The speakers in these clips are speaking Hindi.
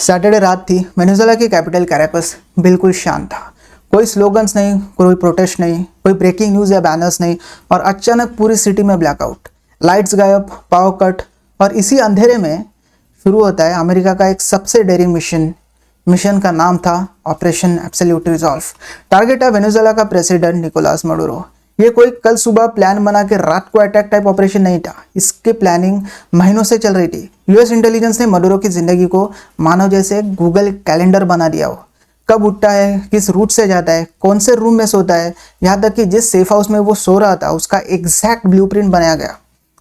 सैटरडे रात थी। वेनेजुएला की कैपिटल कैराकस बिल्कुल शांत था। कोई स्लोगन्स नहीं, कोई प्रोटेस्ट नहीं, कोई ब्रेकिंग न्यूज़ या बैनर्स नहीं, और अचानक पूरी सिटी में ब्लैकआउट, लाइट्स गायब, पावर कट। और इसी अंधेरे में शुरू होता है अमेरिका का एक सबसे डेयरिंग मिशन का नाम था ऑपरेशन एब्सोल्यूट रिजॉल्व। टारगेट है वेनेजुएला का प्रेसिडेंट निकोलस मडुरो। ये कोई कल सुबह प्लान बना के रात को अटैक टाइप ऑपरेशन नहीं था। इसकी प्लानिंग महीनों से चल रही थी। यूएस इंटेलिजेंस ने मडुरो की जिंदगी को मानो जैसे गूगल कैलेंडर बना दिया हो। कब उठता है, किस रूट से जाता है, कौन से रूम में सोता है, यहाँ तक कि जिस सेफ हाउस में वो सो रहा था उसका एग्जैक्ट ब्लूप्रिंट बनाया गया।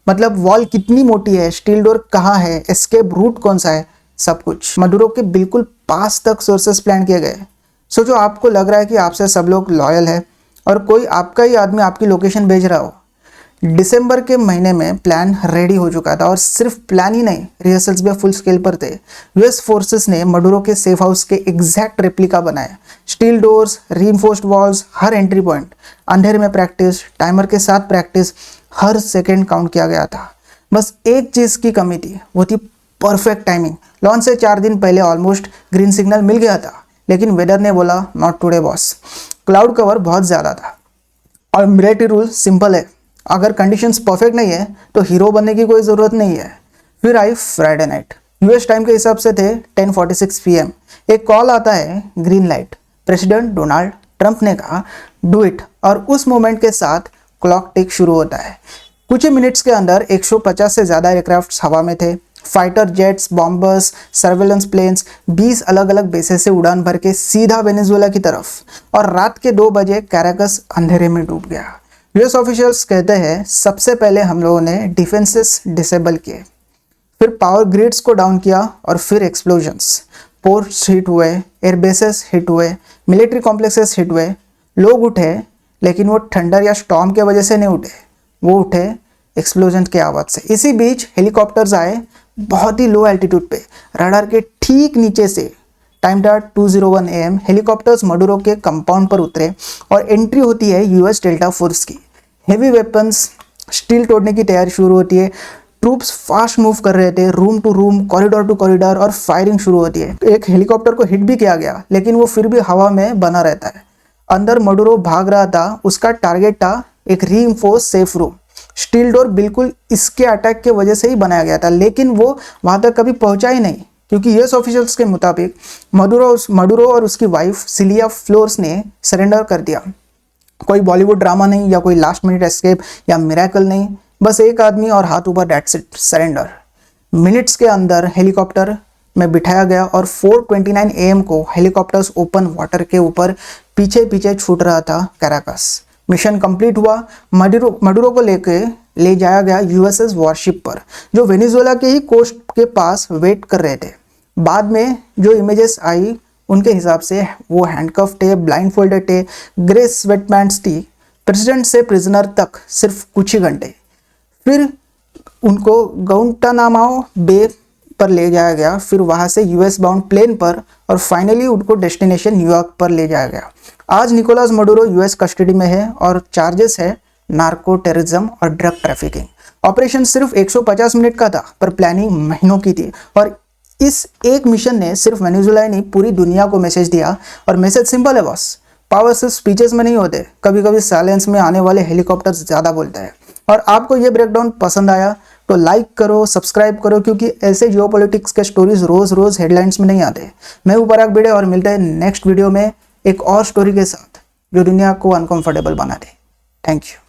मतलब वॉल कितनी मोटी है, स्टील डोर कहाँ है, एस्केप रूट कौन सा है, सब कुछ मडुरो के बिल्कुल पास तक सोर्सेस प्लान किए गए। सो जो आपको लग रहा है कि आपसे सब लोग लॉयल है और कोई आपका ही आदमी आपकी लोकेशन भेज रहा हो, दिसंबर के महीने में प्लान रेडी हो चुका था। और सिर्फ प्लान ही नहीं, रिहर्सल्स भी फुल स्केल पर थे। यूएस फोर्सेस ने मडुरो के सेफ हाउस के एग्जैक्ट रेप्लिका बनाए। स्टील डोर्स, रीइंफोर्स्ड वॉल्स, हर एंट्री पॉइंट, अंधेरे में प्रैक्टिस, टाइमर के साथ प्रैक्टिस, हर सेकेंड काउंट किया गया था। बस एक चीज़ की कमी थी, वो थी परफेक्ट टाइमिंग। लॉन्च से 4 दिन पहले ऑलमोस्ट ग्रीन सिग्नल मिल गया था, लेकिन वेदर ने बोला not today boss. Cloud cover बहुत ज़्यादा था और मिलिट्री रूल सिंपल है, अगर कंडीशंस परफेक्ट नहीं है तो हीरो बनने की कोई ज़रूरत नहीं है। फिर आई फ्राइडे नाइट। यूएस टाइम के हिसाब से थे 10:46 PM। एक कॉल आता है, green light. President Donald Trump ने कहा डू इट, और उस मोमेंट के साथ क्लॉक टिक शुरू होता है। कुछ ही मिनट्स के अंदर 150 से ज़्यादा एयरक्राफ्ट हवा में थे। Fighter jets, bombers, surveillance planes 20 अलग अलग बेसेस से उड़ान भर के सीधा वेनेजुएला की तरफ। और रात के 2 बजे कैराकस अंधेरे में डूब गया। यूएस ऑफिशियल्स कहते हैं सबसे पहले हम लोगों ने डिफेंसेस डिसेबल किए, फिर पावर ग्रिड्स को डाउन किया, और फिर एक्सप्लोजन्स। पोर्ट्स हिट हुए, एयरबेसेस हिट हुए, मिलिट्री कॉम्प्लेक्सेस हिट हुए। लोग उठे, लेकिन वो थंडर या स्टॉर्म के वजह से नहीं उठे, वो उठे एक्सप्लोजन के आवाज़ से। इसी बीच हेलीकॉप्टर्स आए बहुत ही लो एल्टीट्यूड पे, रडार के ठीक नीचे से। टाइम था 2:01 AM। हेलीकॉप्टर्स मडुरो के कंपाउंड पर उतरे और एंट्री होती है यूएस डेल्टा फोर्स की। हेवी वेपन्स, स्टील तोड़ने की तैयारी शुरू होती है। ट्रूप्स फास्ट मूव कर रहे थे, room to room, corridor to corridor, और फायरिंग शुरू होती है। एक हेलीकॉप्टर को हिट भी किया गया, लेकिन वो फिर भी हवा में बना रहता है। अंदर मडुरो भाग रहा था, उसका टारगेट था एक reinforce safe room. Steel door बिल्कुल इसके अटैक के वजह से ही बनाया गया था, लेकिन वो वहां तक कभी पहुंचा ही नहीं, क्योंकि यूएस ऑफिशियल्स के मुताबिक मडुरो और उसकी वाइफ सिलिया फ्लोर्स ने सरेंडर कर दिया। कोई बॉलीवुड ड्रामा नहीं या कोई लास्ट मिनट एस्केप या मिरेकल नहीं, बस एक आदमी और हाथ ऊपर, दैट्स इट, सरेंडर। मिनट्स के अंदर हेलीकॉप्टर में बिठाया गया और 4:29 AM को हेलीकॉप्टर्स ओपन वाटर के ऊपर पीछे पीछे छूट रहा था कैराकस। मिशन कंप्लीट हुआ। मडुरो को ले जाया गया यूएसएस वॉरशिप पर, जो वेनेजुएला के ही कोस्ट के पास वेट कर रहे थे। बाद में जो इमेजेस आई उनके हिसाब से वो हैंडकफ थे, ब्लाइंडफोल्डेड थे, ग्रे स्वेटपैंट्स थी। प्रेसिडेंट से प्रिजनर तक सिर्फ कुछ ही घंटे। फिर उनको गुआंटानामो बे पर ले जाया गया, फिर वहाँ से यूएस बाउंड प्लेन पर, और फाइनली उनको डेस्टिनेशन न्यूयॉर्क पर ले जाया गया। आज निकोलस मडुरो यूएस कस्टडी में है और चार्जेस है नार्को टेररिज्म और ड्रग ट्रैफिकिंग। ऑपरेशन सिर्फ 150 मिनट का था, पर प्लानिंग महीनों की थी। और इस एक मिशन ने सिर्फ वेनेजुएला नहीं, पूरी दुनिया को मैसेज दिया। और मैसेज सिंपल है बॉस, पावर सिर्फ स्पीचेस में नहीं होते, कभी कभी साइलेंस में आने वाले हेलीकॉप्टर्स ज़्यादा बोलते हैं। और आपको ये ब्रेकडाउन पसंद आया तो लाइक करो, सब्सक्राइब करो, क्योंकि ऐसे जियोपॉलिटिक्स के स्टोरीज रोज रोज हेडलाइंस में नहीं आते। मैं हूं पराग भिड़े और मिलते हैं नेक्स्ट वीडियो में एक और स्टोरी के साथ जो दुनिया को अनकंफर्टेबल बना दे। Thank you.